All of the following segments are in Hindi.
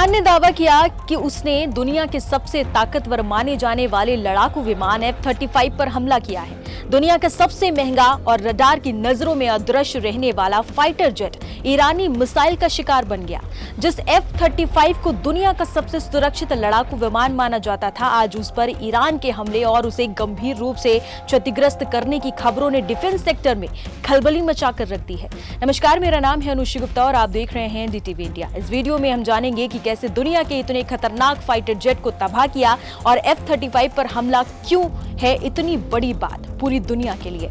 ईरान ने दावा किया कि उसने दुनिया के सबसे ताकतवर माने जाने वाले लड़ाकू विमान F-35 पर हमला किया है। दुनिया का सबसे महंगा और रडार की नजरों में अदृश्य रहने वाला फाइटर जेट ईरानी मिसाइल का शिकार बन गया। जिस F-35 को दुनिया का सबसे सुरक्षित लड़ाकू विमान माना जाता था, आज उस पर ईरान के हमले और उसे गंभीर रूप से क्षतिग्रस्त करने की खबरों ने डिफेंस सेक्टर में खलबली मचाकर रख दी है। नमस्कार, मेरा नाम है अनुश्री गुप्ता और आप देख रहे हैं DTV इंडिया। इस वीडियो में हम जानेंगे कि कैसे दुनिया के इतने खतरनाक फाइटर जेट को तबाह किया और F-35 पर हमला क्यों है इतनी बड़ी बात पूरी दुनिया के लिए।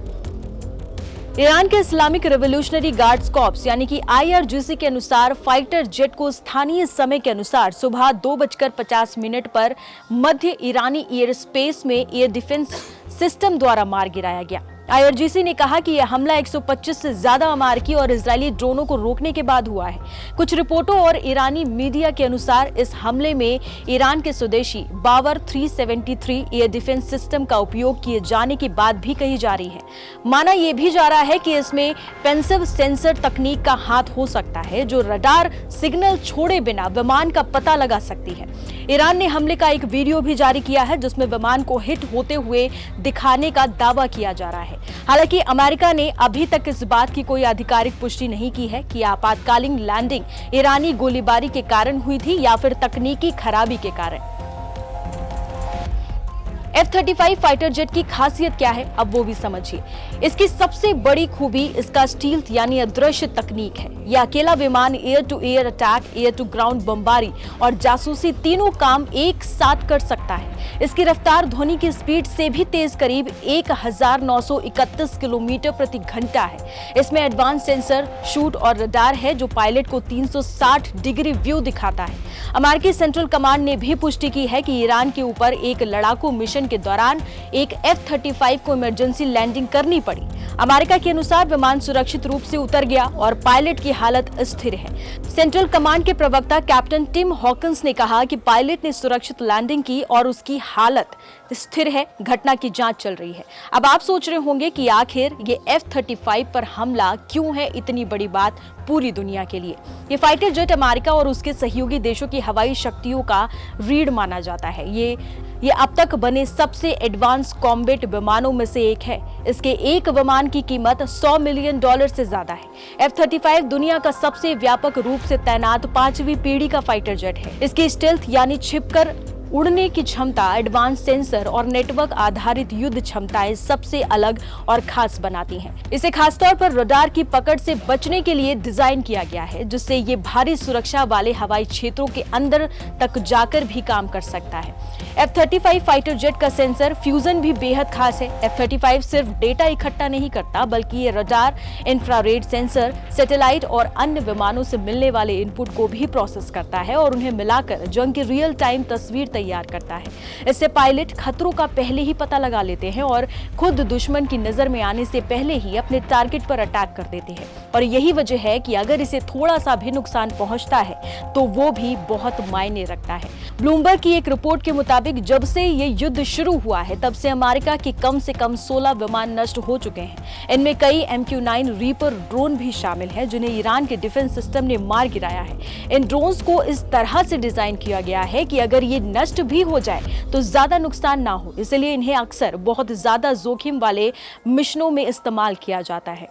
ईरान के इस्लामिक रिवॉल्यूशनरी गार्ड्स कॉर्प्स यानी कि IRGC के अनुसार फाइटर जेट को स्थानीय समय के अनुसार सुबह 2:50 पर मध्य ईरानी एयर स्पेस में एयर डिफेंस सिस्टम द्वारा मार गिराया गया। IRGC ने कहा कि यह हमला 125 से ज्यादा अमेरिकी और इजरायली ड्रोनों को रोकने के बाद हुआ है। कुछ रिपोर्टों और ईरानी मीडिया के अनुसार इस हमले में ईरान के स्वदेशी बावर 373 एयर डिफेंस सिस्टम का उपयोग किए जाने की बात भी कही जा रही है। माना यह भी जा रहा है कि इसमें पेसिव सेंसर तकनीक का हाथ हो सकता है, जो रडार सिग्नल छोड़े बिना विमान का पता लगा सकती है। ईरान ने हमले का एक वीडियो भी जारी किया है, जिसमें विमान को हिट होते हुए दिखाने का दावा किया जा रहा है। हालांकि अमेरिका ने अभी तक इस बात की कोई आधिकारिक पुष्टि नहीं की है कि आपातकालीन लैंडिंग ईरानी गोलीबारी के कारण हुई थी या फिर तकनीकी खराबी के कारण। F-35 फाइटर जेट की खासियत क्या है, अब वो भी समझिए। इसकी सबसे बड़ी खूबी इसका स्टील्थ यानी अदृश्य तकनीक है। यह अकेला विमान air to air attack, air to ground बमबारी और जासूसी तीनों काम एक साथ कर सकता है। इसकी रफ्तार ध्वनि की स्पीड से भी तेज, करीब 1931 किलोमीटर प्रति घंटा है। इसमें एडवांस सेंसर, शूट और रडार है जो पायलट को 360 डिग्री व्यू दिखाता है। अमेरिकी सेंट्रल कमांड ने भी पुष्टि की है कि ईरान के ऊपर एक लड़ाकू मिशन के दौरान एक F-35 को इमरजेंसी लैंडिंग करनी पड़ी। अमेरिका के अनुसार विमान सुरक्षित रूप से उतर गया और पायलट की हालत स्थिर है। सेंट्रल कमांड के प्रवक्ता कैप्टन टिम हॉकिंस ने कहा कि पायलट ने सुरक्षित लैंडिंग की और उसकी हालत स्थिर है। घटना की जांच चल रही है। अब आप सोच रहे होंगे कि आखिर ये F-35 पर हमला क्यों है इतनी बड़ी बात पूरी दुनिया के लिए। ये फाइटर जेट अमेरिका और उसके सहयोगी देशों की हवाई शक्तियों का रीढ़ माना जाता है। ये अब तक बने सबसे एडवांस कॉम्बैट विमानों में से एक है। इसके एक विमान की कीमत $100 मिलियन से ज्यादा है। F-35 दुनिया का सबसे व्यापक रूप से तैनात 5वीं पीढ़ी का फाइटर जेट है। इसकी स्टेल्थ यानी छिपकर उड़ने की क्षमता, एडवांस सेंसर और नेटवर्क आधारित युद्ध क्षमताएं सबसे अलग और खास बनाती हैं। इसे खासतौर पर रडार की पकड़ से बचने के लिए डिजाइन किया गया है, जिससे ये भारी सुरक्षा वाले हवाई क्षेत्रों के अंदर तक जाकर भी काम कर सकता है। F-35 फाइटर जेट का सेंसर फ्यूजन भी बेहद खास है। F-35 सिर्फ डेटा इकट्ठा नहीं करता, बल्कि ये रडार, इंफ्रारेड सेंसर, सैटेलाइट और अन्य विमानों से मिलने वाले इनपुट को भी प्रोसेस करता है और उन्हें मिलाकर जंग की रियल टाइम तस्वीर तैयार करता है। इससे पायलट खतरों का पहले ही पता लगा लेते हैं और खुद दुश्मन की नजर में आने से पहले ही अपने टारगेट पर अटैक कर देते हैं। और यही वजह है कि अगर इसे थोड़ा सा भी नुकसान पहुंचता है तो वो भी बहुत मायने रखता है। ब्लूमबर्ग की एक रिपोर्ट के मुताबिक जब से ये युद्ध शुरू हुआ है, तब से अमेरिका के कम से कम 16 विमान नष्ट हो चुके हैं। इनमें कई MQ-9 रीपर ड्रोन भी शामिल हैं, जिन्हें ईरान के डिफेंस सिस्टम ने मार गिराया है। इन ड्रोन्स को इस तरह से डिजाइन किया गया है कि अगर ये नष्ट भी हो जाए तो ज्यादा नुकसान ना हो, इसलिए इन्हें अक्सर बहुत ज्यादा जोखिम वाले मिशनों में इस्तेमाल किया जाता है।